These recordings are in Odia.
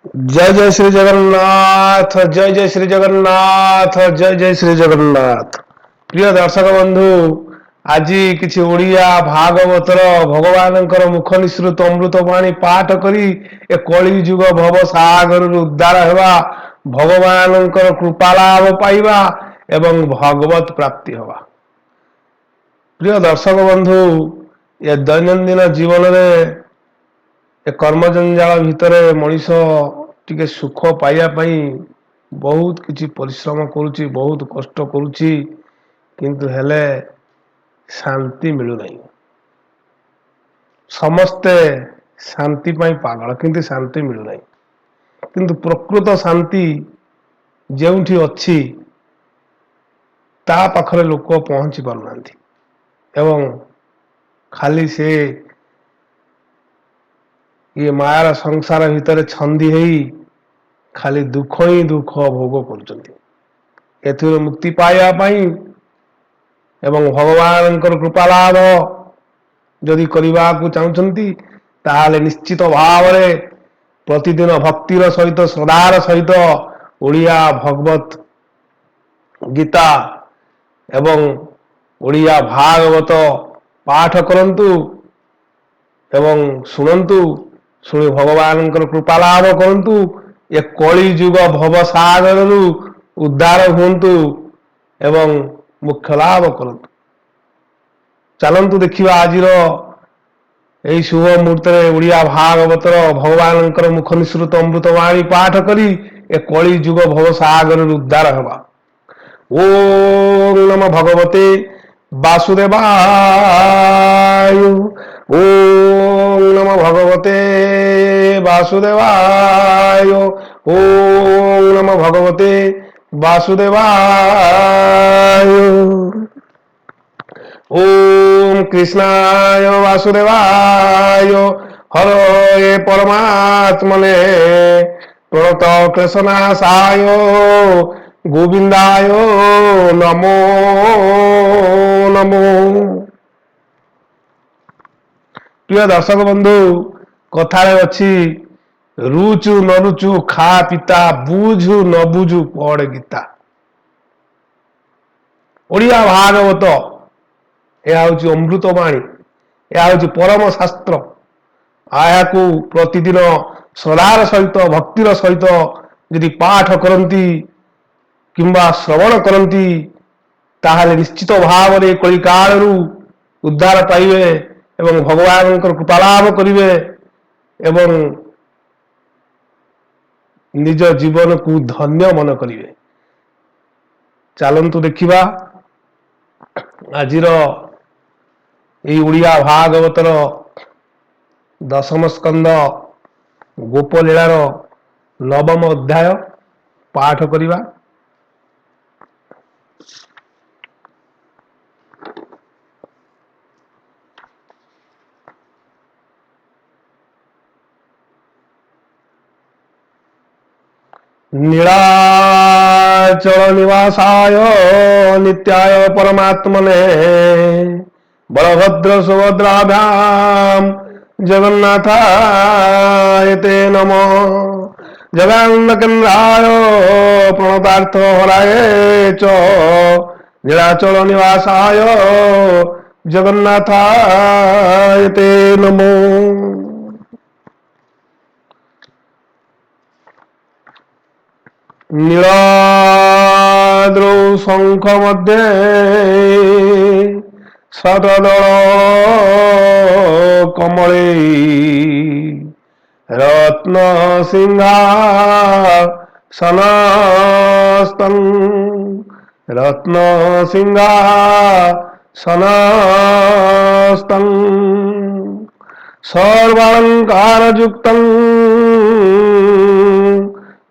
जय जय श्री जगन्नाथ, जय जय श्री जगन्नाथ, जय जय श्री जगन्नाथ। प्रिय दर्शक बंधु, আজি କିଛି ଓଡ଼ିଆ ଭାଗବତର ଭଗବାନଙ୍କର ମୁଖ ନିଃସୃତ ଅମୃତ ବାଣୀ ପାଠ କରି ଏ କଳି ଯୁଗ ଭବ ସାଗରରୁ ଉଦ୍ଧାର ହେବା, ଭଗବାନଙ୍କର କୃପା ଲାଭ ପାଇବା ଏବଂ ଭଗବତ ପ୍ରାପ୍ତି ହେବା। ପ୍ରିୟ ଦର୍ଶକ ବନ୍ଧୁ, ଏ ଦୈନନ୍ଦିନ ଜୀବନରେ ଏ କର୍ମଜଞ୍ଜାଳ ଭିତରେ ମଣିଷ ଟିକେ ସୁଖ ପାଇବା ପାଇଁ ବହୁତ କିଛି ପରିଶ୍ରମ କରୁଛି, ବହୁତ କଷ୍ଟ କରୁଛି, କିନ୍ତୁ ହେଲେ ଶାନ୍ତି ମିଳୁନାହିଁ। ସମସ୍ତେ ଶାନ୍ତି ପାଇଁ ପାଗଳ, କିନ୍ତୁ ଶାନ୍ତି ମିଳୁନାହିଁ। କିନ୍ତୁ ପ୍ରକୃତ ଶାନ୍ତି ଯେଉଁଠି ଅଛି ତା ପାଖରେ ଲୋକ ପହଞ୍ଚି ପାରୁନାହାନ୍ତି ଏବଂ ଖାଲି ସେ ଇଏ ମାୟାର ସଂସାର ଭିତରେ ଛନ୍ଦି ହେଇ ଖାଲି ଦୁଃଖ ହିଁ ଦୁଃଖ ଭୋଗ କରୁଛନ୍ତି। ଏଥିରୁ ମୁକ୍ତି ପାଇବା ପାଇଁ ଏବଂ ଭଗବାନଙ୍କର କୃପା ଲାଭ ଯଦି କରିବାକୁ ଚାହୁଁଛନ୍ତି ତାହେଲେ ନିଶ୍ଚିତ ଭାବରେ ପ୍ରତିଦିନ ଭକ୍ତିର ସହିତ ଶ୍ରଦ୍ଧାର ସହିତ ଓଡ଼ିଆ ଭଗବତ ଗୀତା ଏବଂ ଓଡ଼ିଆ ଭାଗବତ ପାଠ କରନ୍ତୁ ଏବଂ ଶୁଣନ୍ତୁ, ଶୁଣି ଭଗବାନଙ୍କର କୃପା ଲାଭ କରନ୍ତୁ। ଏ କଳି ଯୁଗ ଭବ ସାଗରରୁ ଉଦ୍ଧାର ହୁଅନ୍ତୁ ଏବଂ ମୋକ୍ଷ ଲାଭ କରନ୍ତୁ। ଚାଲନ୍ତୁ ଦେଖିବା ଆଜିର ଏହି ଶୁଭ ମୁହୂର୍ତ୍ତରେ ଓଡ଼ିଆ ଭାଗବତର ଭଗବାନଙ୍କର ମୁଖ ନିଃସୃତ ଅମୃତ ବାଣୀ ପାଠ କରି ଏ କଳି ଯୁଗ ଭବ ସାଗରରୁ ଉଦ୍ଧାର ହେବା। ଓಂ ନମଃ ଭଗବତେ ବାସୁଦେବାୟ। ओम नमः भगवते वासुदेवाय। ओम नमः भगवते वासुदेवाय। ओम कृष्णाय वासुदेवाय हरे परमात्मने प्रणत क्लेशनाशाय गोविंदाय नमो नमो। प्रिय दर्शक बंधु, कथारे अच्छी रुचु न रुचु खा पिता, बुझु न बुझु पढ़ गीता। ओडिया भागवत यह हूँ अमृतवाणी, यह हूँ परम शास्त्र। को प्रतिदिन श्रद्धार सहित भक्तिर सहित यदि पाठ करती किंबा श्रवण करती ताहले निश्चित भाव में कली कालरू उद्धार पाइबे एवं भगवान कृपा लाभ करेंगे एवं निज जीवन को धन्य मन करेंगे। चलतु देखा आजिर ओडिया भागवतर दशम स्कंद गोपलीलार नवम अध्याय पाठ करिबा। नीलाचल निवासाय नित्याय परमात्मने बलभद्र सुभद्राभ्याम जगन्नाथाय ते नमः। जगन्नकेन्द्राय प्रणतार्थ हराय च नीलाचल निवासाय जगन्नाथाय ते नमः। नीलाद्रौ शंख मध्ये शतदल कमले रत्न सिंहासनस्थं रत्न सिंहासनस्थं सर्वालंकार युक्तं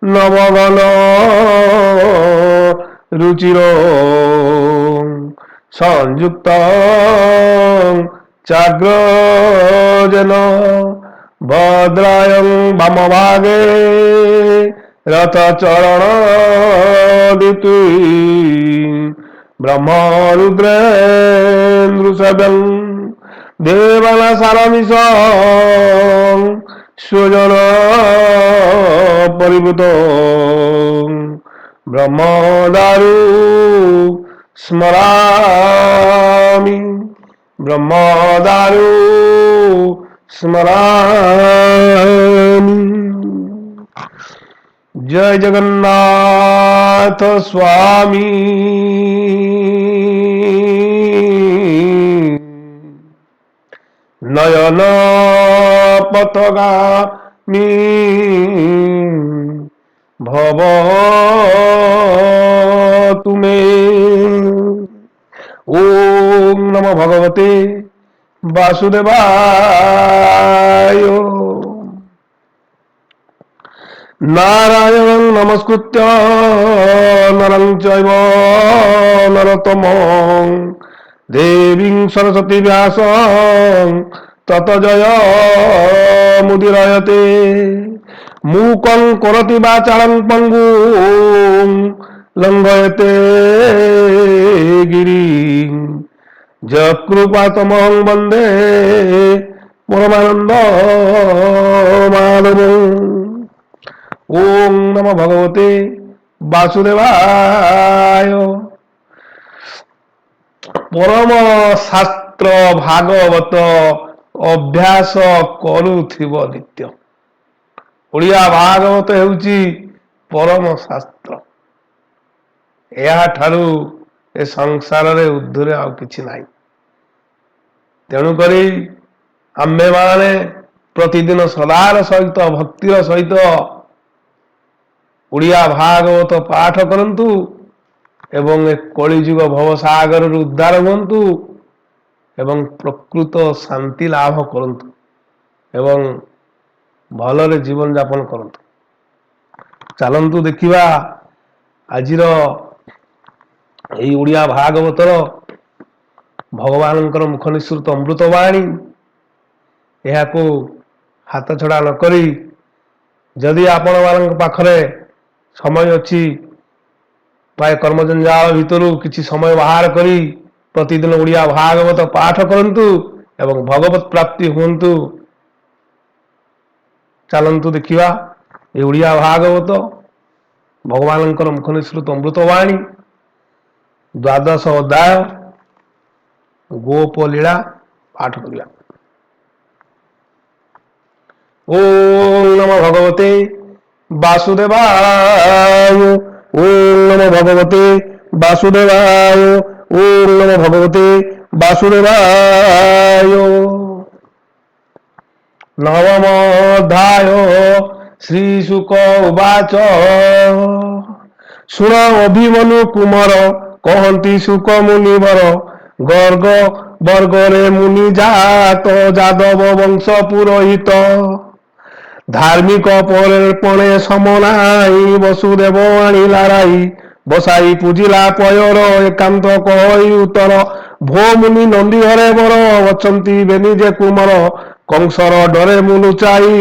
नवगण रुचिरो संयुक्त चाग्रजन भद्रायं वामभागे रथ चरण दिति ब्रह्मरुद्रेन्द्रसेव्यं देवना सारमिष स्वजन পরিভূত ব্রহ্মদারু স্মরামি ব্রহ্মদারু স্মরামি। জয় জগন্নাথ স্বামী। নয়ন পথগামী ভব তুমে। ওম নমো ভগবতে বাসুদেবায়। নারায়ণং নমস্কৃত্য নরং চৈব নরোত্তমং দেবীং সরস্বতী ব্যাসং ততো জয় মুদিরয়তে। মূকং করোতি বাচালং পঙ্গুং লঙ্ঘয়তে গিরিং যৎকৃপাতমহং বন্দে পরমানন্দ মাধবং। ওম নমো ভগবতে বাসুদেবায়। পরম শাস্ত্র ভাগবତ ଅଭ୍ୟାସ କରୁଥିବ ନିତ୍ୟ। ଓଡ଼ିଆ ଭାଗବତ ହେଉଛି ପରମ ଶାସ୍ତ୍ର। ଏହାଠାରୁ ଏ ସଂସାରରେ ଉର୍ଦ୍ଧ୍ୱରେ ଆଉ କିଛି ନାହିଁ। ତେଣୁକରି ଆମ୍ଭେମାନେ ପ୍ରତିଦିନ ଶ୍ରଦ୍ଧାର ସହିତ ଭକ୍ତିର ସହିତ ଓଡ଼ିଆ ଭାଗବତ ପାଠ କରନ୍ତୁ ଏବଂ ଏ କଳିଯୁଗ ଭବସାଗରରୁ ଉଦ୍ଧାର ହୁଅନ୍ତୁ ଏବଂ ପ୍ରକୃତ ଶାନ୍ତି ଲାଭ କରନ୍ତୁ ଏବଂ ଭଲରେ ଜୀବନ ଯାପନ କରନ୍ତୁ। ଚାଲନ୍ତୁ ଦେଖିବା ଆଜିର ଏହି ଓଡ଼ିଆ ଭାଗବତର ଭଗବାନଙ୍କର ମୁଖ ନିଃସୃତ ଅମୃତବାଣୀ। ଏହାକୁ ହାତ ଛଡ଼ା ନ କରି ଯଦି ଆପଣମାନଙ୍କ ପାଖରେ ସମୟ ଅଛି, ପ୍ରାୟ କର୍ମଜଞ୍ଜାଳ ଭିତରୁ କିଛି ସମୟ ବାହାର କରି ପ୍ରତିଦିନ ଓଡ଼ିଆ ଭାଗବତ ପାଠ କରନ୍ତୁ ଏବଂ ଭଗବତ ପ୍ରାପ୍ତି ହୁଅନ୍ତୁ। ଚାଲନ୍ତୁ ଦେଖିବା ଏ ଓଡ଼ିଆ ଭାଗବତ ଭଗବାନଙ୍କର ମୁଖ ନିଃସୃତ ଅମୃତବାଣୀ ଦ୍ୱାଦଶ ଅଧ୍ୟାୟ ଗୋପ ଲୀଳା ପାଠ କରିବା। ଓମ୍ ନମୋ ଭଗବତେ ବାସୁଦେବାୟ। ଓମ୍ ନମୋ ଭଗବତେ ବାସୁଦେବାୟ। ଓମ୍ ନମୋ ଭଗବତେ ବାସୁଦେବାୟ। ନବମ ଅଧ୍ୟାୟ ଶ୍ରୀଶୁକ ଉବାଚ। ଶୁଣ ଅଭିମନ୍ୟୁ କୁମର କହନ୍ତି ସୁକ ମୁନିବର। ଗର୍ଗ ବର୍ଗରେ ମୁନି ଜାତ ଯାଦବ ବଂଶ ପୁରୋହିତ। ଧାର୍ମିକ ପଣେ ସମନାଇ ବସୁଦେବ ଆଣିଲା ରାଇ। ବସାଇ ପୂଜିଲା ପୟର ଏକାନ୍ତ କହି ଉତ୍ତର। ଭୋ ମୁନି ନନ୍ଦୀ ଘରେ ବର ଅଛନ୍ତି ବେନି ଯେ କୁମର। କଂସର ଡରେ ମୁଁ ଲୁଚାଇ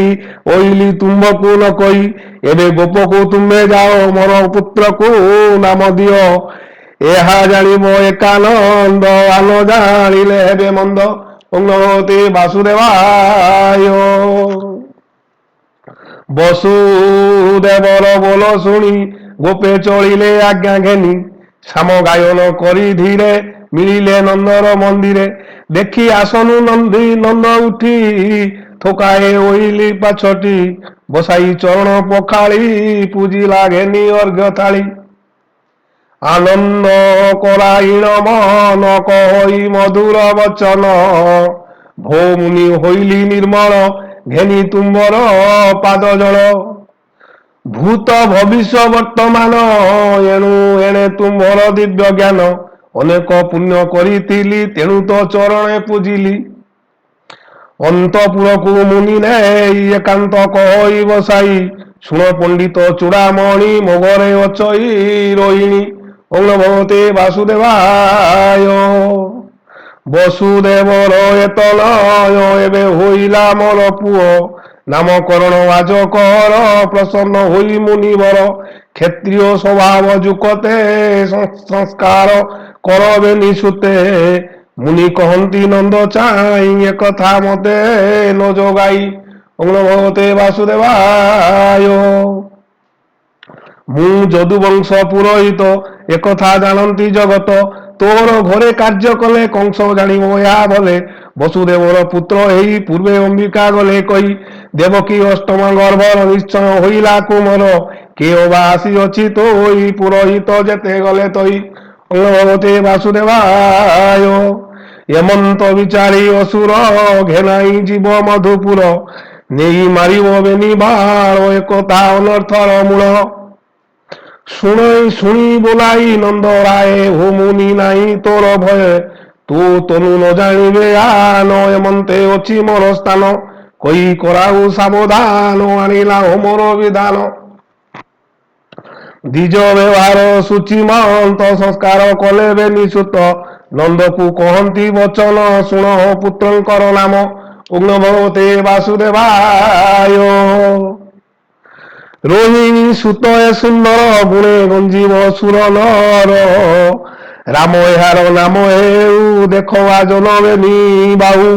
ଓଇଲି ତୁମ୍ଭକୁ ନ କହି। ଏବେ ଗୋପକୁ ତୁମେ ଯାଅ ମୋର ପୁତ୍ରକୁ ନାମ ଦିଅ। ଏହା ଜାଣିବ ଏକାନନ୍ଦ ଆନ ଜାଣିଲେ ହେବେ ମନ୍ଦ। ଓଁ ନମୋ ବାସୁଦେବାୟ। ବସୁଦେବର ବୋଲ ଶୁଣି ଗୋପେ ଚଳିଲେ ଆଜ୍ଞା ଘେନି। ଶ୍ୟାମ ଗାୟନ କରି ଧୀରେ ମିଳିଲେ ନନ୍ଦର ମନ୍ଦିରେ। ଦେଖି ଆସନୁ ନନ୍ଦୀ ନନ୍ଦ ଉଠି ଥୋକାଏ ଓଇଲି ପାଛଟି। ବସାଇ ଚରଣ ପଖାଳି ପୂଜିଲା ଘେନି ଅର୍ଘ୍ୟ ଥାଳି। ଆନନ୍ଦ କରାଇଣ ମନ କହି ମଧୁର ବଚନ। ଭୋ ମୁନି ହୋଇଲି ନିର୍ମଳ ଘେନି ତୁମ୍ଭର ପାଦ ଜଳ। ଭୂତ ଭବିଷ୍ୟ ବର୍ତ୍ତମାନ ଏଣୁ ଏଣେ ତୁମ୍ଭର ଦିବ୍ୟ ଜ୍ଞାନ। ଅନେକ ପୁଣ୍ୟ କରିଥିଲି ତେଣୁ ତ ଚରଣେ ପୂଜିଲି। ଅନ୍ତପୁରକୁ ମୁନି ନେଇ ଏକାନ୍ତ କହି ବସାଇ। ଶୁଣ ପଣ୍ଡିତ ଚୂଡ଼ାମଣି ମୋ ଘରେ ଅଚଇ ରୋହିଣୀ। ଓଁ ନମୋ ଭଗବତେ ବାସୁଦେବାୟ। ବସୁଦେବର ଏତନୟ ଏବେ ହୋଇଲା ମୋର ପୁଅ। ନାମକରଣ ଆଜ କର ପ୍ରସନ୍ନ ହୋଇ ମୁନିବର। କ୍ଷତ୍ରିୟ ସ୍ୱଭାବ ଯୁକତେ ସଂସ୍କାର କରବେ ନିସୁତେ। ମୁନି କହନ୍ତି ନନ୍ଦ ଚାହିଁ ଏକଥା ମତେ ନ ଯୋଗାଇ। ଓଁ ନମୋ ଭଗବତେ ବାସୁଦେବାୟ। ମୁଁ ଯଦୁବଂଶ ପୁରୋହିତ একথা ଜାଣନ୍ତି ଜଗତ। ତୋର ଘରେ କାର୍ଯ୍ୟ କଲେ କଂସ ଜାଣିବ ଏହା ଭଲେ। ବସୁଦେବର ପୁତ୍ର ଏହି ପୂର୍ବେ ଅମ୍ବିକା ଗଲେ କହି। ଦେବକୀ ଅଷ୍ଟମ ଗର୍ଭର ନିଶ୍ଚୟ ହୋଇଲା କୁମର। କେ ଅବା ଆସିଅଛି ତୋଇ ପୁରୋହିତ ଯେତେ ଗଲେ ତୋଇ। ଭଗବତେ ବାସୁଦେବାୟ। ଏମନ୍ତ ବିଚାରି ଅସୁର ଘେନାଇ ଯିବ ମଧୁପୁର। ନେଇ ମାରିବ ବେନି ବାଳ একথা ଅନର୍ଥର ମୂଳ। ଶୁଣି ବୋଲାଇ ନନ୍ଦ ରାୟ ହୋ ମୁନି ନାହିଁ ତୋର ଭୟ। ତୁ ତନୁ ନ ଜାଣିବେ ଆନ ଏମନ୍ତେ ଅଛି ମୋର ସ୍ଥାନ। କହି କରାଉ ସାବଧାନ ଆଣିଲା ହୋମର ବିଧାନ। ଦ୍ୱିଜ ବ୍ୟବହାର ସୂଚିମନ୍ତ ସଂସ୍କାର କଲେ ବେନି ସୁତ। ନନ୍ଦକୁ କହନ୍ତି ବଚନ ଶୁଣ ପୁତ୍ରଙ୍କର ନାମ। ଓଂ ଭଗବତେ ବାସୁଦେବାୟ। ରୋହିଣୀ ସୁତ ଏ ସୁନ୍ଦର ଗୁଣେ ଗଞ୍ଜିବ ସୁର ନର। ରାମ ଏହାର ନାମ ହେଉ ଦେଖ ଜନବେନି ବାହୁ।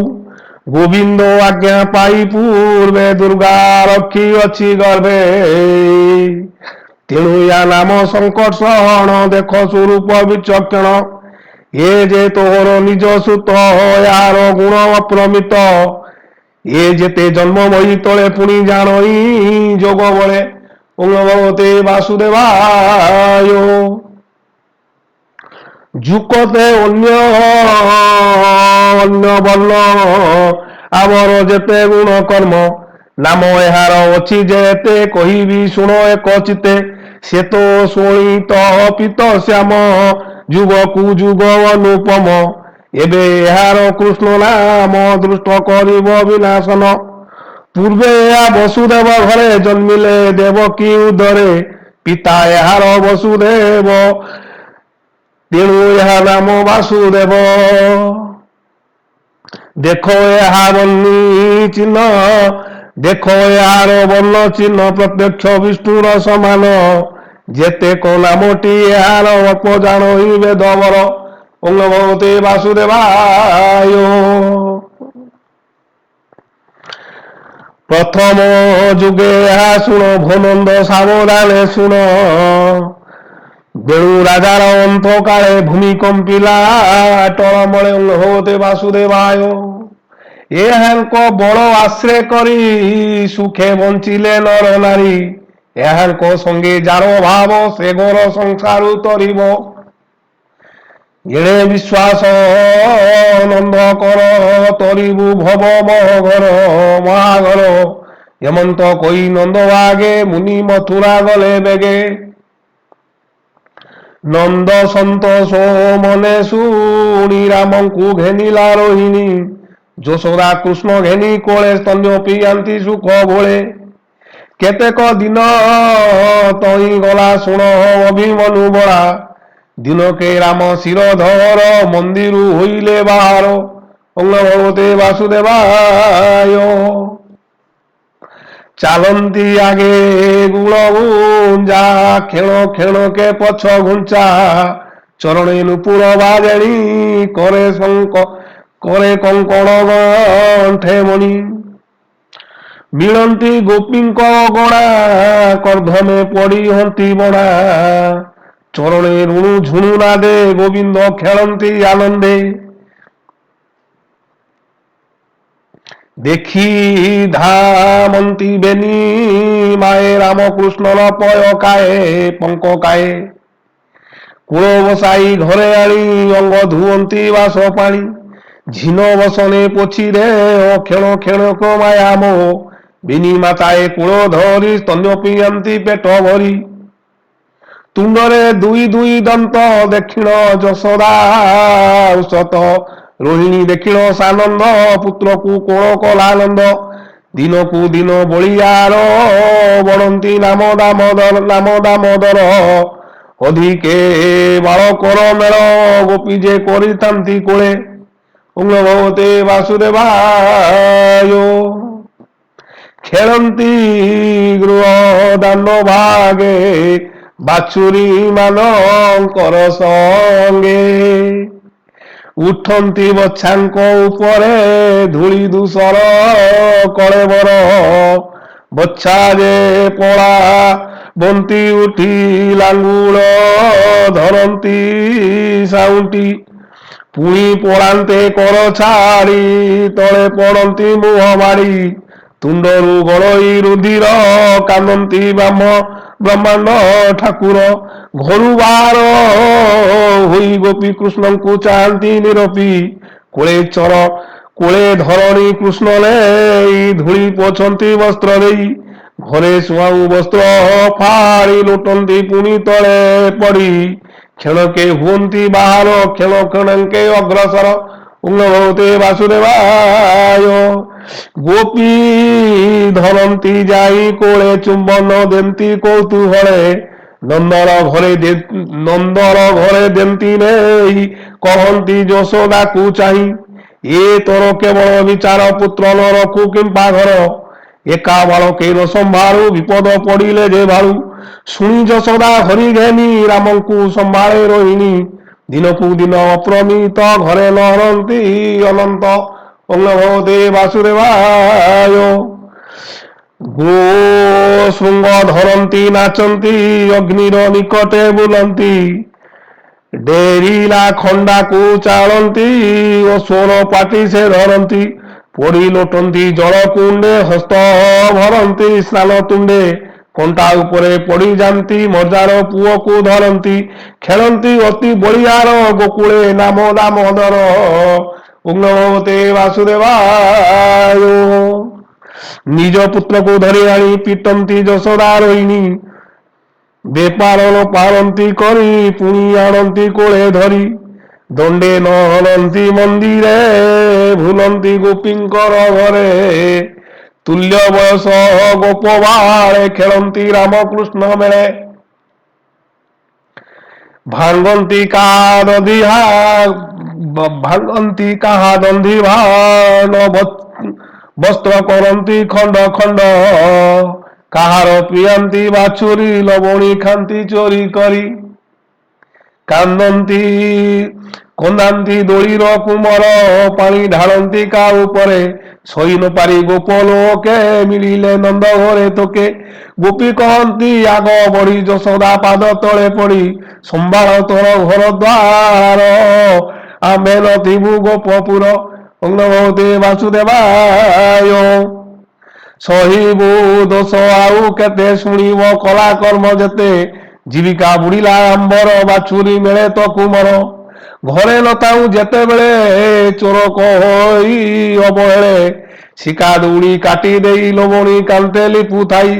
ଗୋବିନ୍ଦ ଆଜ୍ଞା ପାଇ ପୂର୍ବେ ଦୁର୍ଗା ରଖି ଅଛି ଗର୍ଭେ। ତେଣୁ ୟା ନାମ ସଂକର୍ଷଣ ଦେଖ ସ୍ୱରୂପ ବିଚକ୍ଷଣ। ଏ ଯେ ତୋର ନିଜ ସୁତ ଏହାର ଗୁଣ ଅପ୍ରମିତ। ଏ ଯେତେ ଜନ୍ମ ବହି ତଳେ ପୁଣି ଜାଣଇ ଯୋଗ ବଳେ। ଓଂ ଭଗବତେ ବାସୁଦେବାୟ। ଯୁକତେ ଅନ୍ୟ ବର୍ଣ୍ଣ ଆମର ଯେତେ ଗୁଣ କର୍ମ। ନାମ ଏହାର ଅଛି ଯେତେ କହିବି ଶୁଣ ଏକ ଚିତେ। ସେ ତ ଶୋଣିତ ପିତ ଶ୍ୟାମ ଯୁଗକୁ ଯୁଗ ଅନୁପମ। ଏବେ ଏହାର କୃଷ୍ଣ ନାମ ଦୃଷ୍ଟ କରିବ ବିନାଶନ। ପୂର୍ବେ ଏହା ବସୁଦେବ ଘରେ ଜନ୍ମିଲେ ଦେବକୀ ଉଦରେ। ପିତା ଏହାର ବସୁଦେବ ତେଣୁ ଏହା ନାମ ବାସୁଦେବ। ଦେଖ ଏହା ବନ୍ନି ଚିହ୍ନ ଦେଖ ଏହାର ବର୍ଣ୍ଣ ଚିହ୍ନ ପ୍ରତ୍ୟକ୍ଷ ବିଷ୍ଣୁର ସମାନ। ଯେତେକ ନାମଟି ଏହାର ଅଳ୍ପ ଜାଣଇ ବେଦବର। ଓଂ ଭଗବତେ ବାସୁଦେବାୟ। ପ୍ରଥମ ଯୁଗେ ଏହା ଶୁଣ ଭୋନନ୍ଦ ସାବଧାନେ ଶୁଣ। ବେଳୁ ରାଜାର ଅନ୍ତ କାଳେ ଭୂମି କମ୍ପିଲା ଟଳମଳେ। ଓଂ ଭଗବତେ ବାସୁଦେବାୟ। ଏହାଙ୍କ ବଳ ଆଶ୍ରେ କରି ସୁଖେ ବଞ୍ଚିଲେ ନର ନାରୀ। ଏହାଙ୍କ ସଙ୍ଗେ ଯାର ଭାବ ସେ ଘର ସଂସାରୁ ତରିବ। ଏଣେ ବିଶ୍ୱାସ ନନ୍ଦ କର ତରିବୁ ଭବ ମହଘର ମହାଘର। ଏମନ୍ତ କହି ନନ୍ଦ ଆଗେ ମୁନି ମଥୁରା ଗଲେ ବେଗେ। ନନ୍ଦ ସନ୍ତୋଷ ମନେ ଶୁଣି ରାମଙ୍କୁ ଘେନିଲା ରୋହିଣୀ। ଯଶୋଦା କୃଷ୍ଣ ଘେନି କୋଳେ ସ୍ତନ୍ୟ ପିଆନ୍ତି ସୁଖ ଭୋଳେ। କେତେକ ଦିନ ତଇ ଗଲା ଶୁଣ ଅଭିମନ୍ୟୁ ବଳା। ଦିନକେ ରାମ ଶିରଧର ମନ୍ଦିରୁ ହୋଇଲେ ବାହାର। ଓଂ ଭଗବତେ ବାସୁଦେବାୟ। ଚାଲନ୍ତି ଆଗେ ଗୁଣ ଗୁଞ୍ଜା କ୍ଷଣ କ୍ଷଣକେ ପଛ ଘୁଞ୍ଚା। ଚରଣେ ନୂପୁର ବାଜେଣି କରେ କଙ୍କଣ ଗଣ୍ଠେ ମଣି। ମିଳନ୍ତି ଗୋପୀଙ୍କ ଗଣା କର୍ଦ୍ଧମେ ପଡ଼ି ହନ୍ତି ବଣା। ଚରଣେ ରୁଣୁ ଝୁଣୁ ନାଦେ ଗୋବିନ୍ଦ ଖେଳନ୍ତି ଆନନ୍ଦେ। ଦେଖି ଧାମନ୍ତି ବେନି ମାଏ ରାମକୃଷ୍ଣର ପୟ କାଏ ପଙ୍କ କାଏ। କୂଳ ବସାଇ ଘରେ ଆଣି ଅଙ୍ଗ ଧୁଅନ୍ତି ବାସ ପାଣି। ଝିନ ବସନେ ପୋଛିରେ କ୍ଷଣ କ୍ଷଣକ ମାୟା ମୋହ। ବିନି ମାତାଏ କୂଳ ଧରି ସ୍ତନ୍ୟ ପିଆନ୍ତି ପେଟ ଭରି। ତୁଣ୍ଡରେ ଦୁଇ ଦୁଇ ଦନ୍ତ ଦେଖିଣ ଯଶୋଦା ଉଷତ। ରୋହିଣୀ ଦେଖିଣ ସାନନ୍ଦ ପୁତ୍ରକୁ କୋଳ କଲାନନ୍ଦ। ଦିନକୁ ଦିନ ବଳିୟାର ବଢନ୍ତି ନାମ ଦାମୋଦର। ଅଧିକେ ବାଳକର ମେଳ ଗୋପୀ ଯେ କରିଥାନ୍ତି କୋଳେ। ଓଂ ଭଗବତେ ବାସୁଦେବାୟ। ଖେଳନ୍ତି ଗୃହ ଦାଣ୍ଡ ଭାଗେ ବାଛୁରୀ ମାନଙ୍କର ସଙ୍ଗେ। ଉଠନ୍ତି ବଛାଙ୍କ ଉପରେ ଧୂଳି ଧୂସର କଳେବର। বচ্ছা যে পড়া বন্তি উঠি লাঙ্গুল ধরନ୍ତି ସାଉଁଟି ପୁଣି ପଳାନ୍ତେ କର ଛାଡ଼ି ତଳେ ପଡ଼ନ୍ତି ମୁହଁ ମାଡ଼ି ତୁଣ୍ଡରୁ ଗଳଇ ରୁଧିର କାନ୍ଦନ୍ତି ବ୍ରହ୍ମାଣ୍ଡ ଠାକୁର ଘରୁ ବାହାର ହୋଇ ଗୋପୀ କୃଷ୍ଣଙ୍କୁ ଚାହାନ୍ତି ନିରପି କୋଳେ ଧରଣୀ କୃଷ୍ଣ ନେଇ ଧୂଳି ପୋଛନ୍ତି ବସ୍ତ୍ର ଦେଇ ଘରେ ସୁହାଉ ବସ୍ତ୍ର ଫାଡ଼ି ଲୁଟନ୍ତି ପୁଣି ତଳେ ପଡ଼ି କ୍ଷଣକେ ହୁଅନ୍ତି ବାହାର କ୍ଷଣ କ୍ଷଣକେ ଅଗ୍ରସର ଉଙ୍ଗଭୂତେ ବାସୁଦେବାୟ ଗୋପୀ ଧରନ୍ତି ଯାଇ କୋଳେ ଚୁମ୍ବନ ଦେନ୍ତି କୌତୁହଳେ ନନ୍ଦର ଘରେ ଦେନ୍ତି ନେଇ କହନ୍ତି ଯଶୋଦାକୁ ଚାହିଁ ଏ ତୋର କେବଳ ବିଚାର ପୁତ୍ର ନ ରଖୁ କିମ୍ପା ଘର ଏକା ବାଳକେ ନ ସମ୍ଭାଳୁ ବିପଦ ପଡ଼ିଲେ ଯେ ଭାଳୁ ଶୁଣି ଯଶୋଦା ହରି ଘେନି ରାମଙ୍କୁ ସମ୍ଭାଳେ ରୋହିଣୀ ଦିନକୁ ଦିନ ଅପ୍ରମିତ ଘରେ ଲହରନ୍ତି ଅନନ୍ତ ଅଙ୍ଗଭୂତେ ବାସୁଦେବାୟ ଗୋ ଶୃଙ୍ଗ ଧରନ୍ତି ନାଚନ୍ତି ଅଗ୍ନିର ନିକଟେ ବୁଲନ୍ତି ଡେରିଲା ଖଣ୍ଡାକୁ ଚାଳନ୍ତି ଓ ସ୍ୱର ପାଟି ସେ ଧରନ୍ତି ପଡ଼ି ଲୋଟନ୍ତି ଜଳ କୁଣ୍ଡେ ହସ୍ତ ଭରନ୍ତି ସ୍ନାନ ତୁଣ୍ଡେ କଣ୍ଟା ଉପରେ ପଡ଼ି ଯାନ୍ତି ମଜାର ପୁଅକୁ ଧରନ୍ତି ଖେଳନ୍ତି ଅତି ବଳିଆର ଗୋକୁଳେ ନାମ ଦାମୋଦର ଉଙ୍ଗଭୂତେ ବାସୁଦେବାୟ ନିଜ ପୁତ୍ରକୁ ଧରି ଆଣି ପିଟନ୍ତି ଯଶୋଦା ରୋହିଣୀ ବେପାର ନ ପାରନ୍ତି କରି ପୁଣି ଆଣନ୍ତି କୋଳେ ଧରି ଦଣ୍ଡେ ନ ହଲନ୍ତି ମନ୍ଦିରେ ଭୁଲନ୍ତି ଗୋପୀଙ୍କର ଘରେ ତୁଲ୍ୟ ବୟସ ଗୋପବାଳେ ଖେଳନ୍ତି ରାମକୃଷ୍ଣ ମେଳେ ଭାଙ୍ଗନ୍ତି କାହା ଦନ୍ଧି ଭାନ ବସ୍ତ୍ର କରନ୍ତି ଖଣ୍ଡ ଖଣ୍ଡ କାହାର ପିଆନ୍ତି ବାଛୁରୀ ଲବଣୀ ଖାନ୍ତି ଚୋରି କରି କନ୍ଦାନ୍ତି ଦୋଳିର କୁମର ପାଣି ଢାଳନ୍ତି କା ଉପରେ ସହି ନ ପାରି ଗୋପ ଲୋକେ ମିଳିଲେ ନନ୍ଦ ଘରେ ତୋକେ ଗୋପୀ କହନ୍ତି ଆଗ ବଢି ଯଶୋଦା ପାଦ ତଳେ ପଡ଼ି ସମ୍ଭାଳ ତୋର ଘର ଦ୍ୱାର ଆମେ ନଥିବୁ ଗୋପପୁର ଅଙ୍ଗଭୂତେ ବାସୁଦେବାୟ ସହିବୁ ଦୋଷ ଆଉ କେତେ ଶୁଣିବ କଳା କର୍ମ ଯେତେ ଜୀବିକା ବୁଡ଼ିଲା ଆମ୍ବର ବାଛୁରୀ ମିଳେ ତ କୁମର ଘରେ ନଥାଉ ଯେତେବେଳେ ଚୋର କହି ଅବହେଳେ ଶିକା ଦଉଡ଼ି କାଟି ଦେଇ ଲବଣୀ କାନ୍ତେ ଲିପୁଥାଇ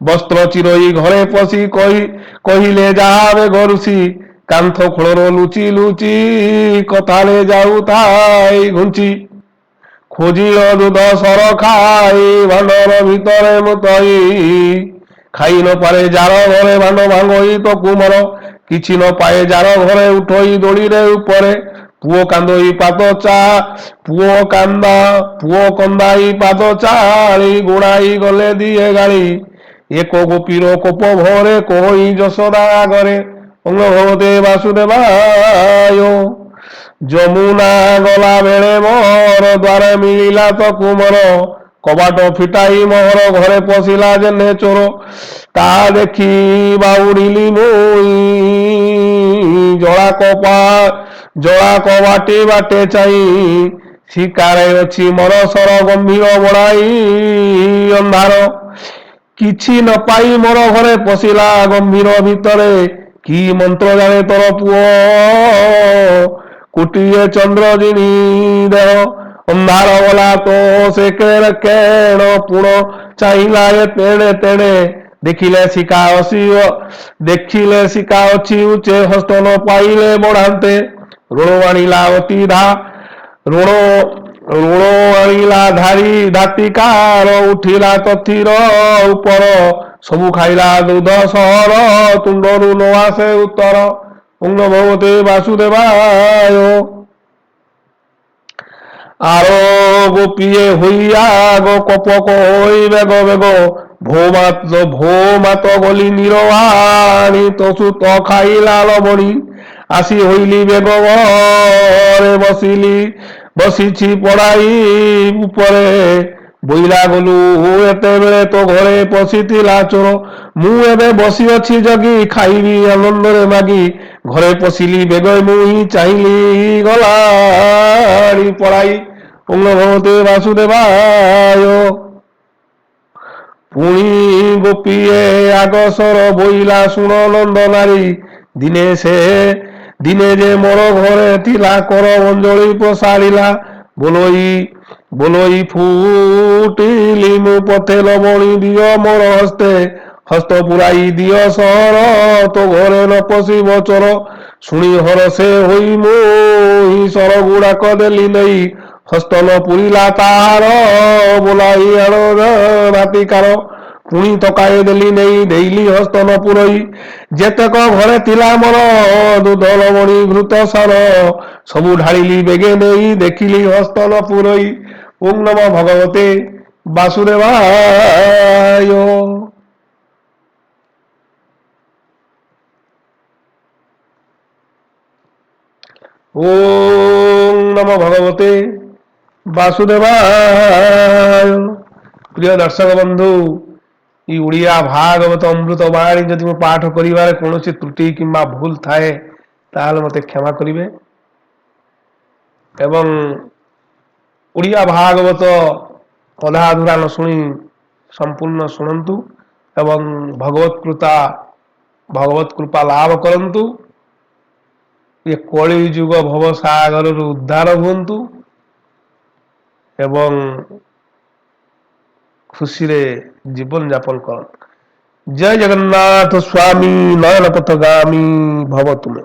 ବସ୍ତ୍ର ଚିରଇ ଘରେ ପଶି କହିଲେ ଯାହା ବେଗ ଋଷି କାନ୍ଥ ଖୋଳର ଲୁଚି ଲୁଚି କଥାରେ ଯାଉଥାଇ ଘୁଞ୍ଚି ଖୋଜିଳ ଦୁଧ ସର ଖାଇ ଭାଣ୍ଡର ଭିତରେ ମୁତଇ ଖାଇ ନ ପାରେ ଯାର ଘରେ ଭାଣ୍ଡ ଭାଙ୍ଗଇ ତ କୁମର କିଛି ନ ପାଏ ଯାର ଘରେ ଉଠଇ ଦୋଳିରେ ଉପରେ ପୁଅ କନ୍ଦାଇ ପାଦ ଚାଳି ଗୁଣାଇ ଗଲେ ଦିଏ ଗାଳି ଏକ ଗୋପୀର କୋପ ଭରେ କହି ଯଶୋଦା ଆଗରେ ଅଙ୍ଗଭୂତେ ବାସୁଦେବାୟ ଯମୁନା ଗଲା ବେଳେ ମୋର ଦ୍ୱାର ମିଳିଲା ତ କୁମର କବାଟ ଫିଟାଇ ମୋହର ଘରେ ପଶିଲା ଯେନେ ଚୋର ତା ଦେଖି ବାଉଡ଼ିଲି ମୁଇଁ ଜଳା କବାଟି ବାଟେ ଚାହିଁ ଶିକାରେ ଅଛି ମୋର ସର ଗମ୍ଭୀର ବଢ଼ାଇ ଅନ୍ଧାର କିଛି ନ ପାଇ ମୋର ଘରେ ପଶିଲା ଗମ୍ଭୀର ଭିତରେ କି ମନ୍ତ୍ର ଜାଣେ ତୋର ପୁଅ କୋଟିଏ ଚନ୍ଦ୍ର ଜିଣି ଦେହ ଅନ୍ଧାର ଗଲା ତ ସେ କେଣ ପୁଣ ଚାହିଁଲା ତେଣେ ତେଣେ ଦେଖିଲେ ଶିକା ଅଛି ଉଚ୍ଚେ ହସ୍ତ ନ ପାଇଲେ ବଢାନ୍ତେ ଋଣ ଆଣିଲା ଧାତିକାର ଉଠିଲା ତଥିର ଉପର ସବୁ ଖାଇଲା ଦୁଧ ସହର ତୁଣ୍ଡରୁ ନ ଆସେ ଉତ୍ତର ଅଙ୍ଗଭୂତେ ବାସୁଦେବାୟ ଆର ଗୋପିଏ ହୋଇଆ ଗো কপক হই বেগ বেগ ভৌমাত গলি নিরবাণী তসু তো খাইলা লবণী আসি হইলি বেগ ঘরে বসিছি পড়াই উপরে ବୋଇଲା ଗଲୁ ଏତେବେଳେ ତୋ ଘରେ ପଶିଥିଲା ଚୋର, ମୁଁ ଏବେ ବସି ଅଛି ଜଗି ଖାଇବି ଆନନ୍ଦରେ ମାଗି, ଘରେ ପଶିଲି ବେଗ ମୁଇଁ ଚାହିଁଲି ଗଲାଣି ପଳାଇ। ଓଁ ନମୋ ଭଗବତେ ବାସୁଦେବାୟ। ପୁଣି ଗୋପୀଏ ଆଗସର ବୋଇଲା ଶୁଣ ନନ୍ଦ ନାରୀ, ଦିନେ ଯେ ମୋର ଘରେ ଥିଲା କର ଅଞ୍ଜଳି ପସାରିଲା, ବୋଲଇ ଫୁଟିଲି ମୁଁ ପଥେ ଲବଣୀ ଦିଅ ମୋର ହସ୍ତେ, ହସ୍ତ ପୁରାଇ ଦିଅ ସହର ତୋ ଘରେ ନ ପଶିବ ଚୋର, ଶୁଣି ହରସେ ହୋଇ ମୁଁ ସର ଗୁଡାକ ଦେଲି ନେଇ, ହସ୍ତ ନ ପୁରିଲା ତାହାର ବୋଲାଇ ଆଣ ରାତିକାର, ପୁଣି ତକାଏ ଦେଲି ନେଇ ଦେଇଲି ହସ୍ତ ନ ପୁରଇ, ଯେତେକ ଘରେ ଥିଲା ମୋର ଦୁଧ ଲବଣୀ ଘୃତ ସାର, ସବୁ ଢାଳିଲି ବେଗେ ନେଇ ଦେଖିଲି ହସ୍ତ ନ ପୁରଇ। ଓಂ ନମଃ ଭଗବତେ ବାସୁଦେବାୟ। ଓಂ ନମଃ ଭଗବତେ ବାସୁଦେବାୟ। ପ୍ରିୟ ଦର୍ଶକ ବନ୍ଧୁ, এই ଓଡ଼ିଆ ଭାଗବତ ଅମୃତ ବାଣୀ ଯଦି ମୁଁ ପାଠ କରିବାରେ କୌଣସି ତ୍ରୁଟି କିମ୍ବା ଭୁଲ ଥାଏ ତାହେଲେ ମୋତେ କ୍ଷମା କରିବେ। ଏବଂ ଓଡ଼ିଆ ଭାଗବତ ଅଧା ଅଧୁରା ନ ଶୁଣି ସମ୍ପୂର୍ଣ୍ଣ ଶୁଣନ୍ତୁ ଏବଂ ଭଗବତ କୃପା ଲାଭ କରନ୍ତୁ। ଏ କଳି ଯୁଗ ଭବସାଗରରୁ ଉଦ୍ଧାର ହୁଅନ୍ତୁ ଏବଂ ଖୁସିରେ ଜୀବନ ଯାପନ କରନ୍ତୁ। ଜୟ ଜଗନ୍ନାଥ ସ୍ୱାମୀ ନୟନ ପଥଗାମୀ ଭବ ତୁମେ।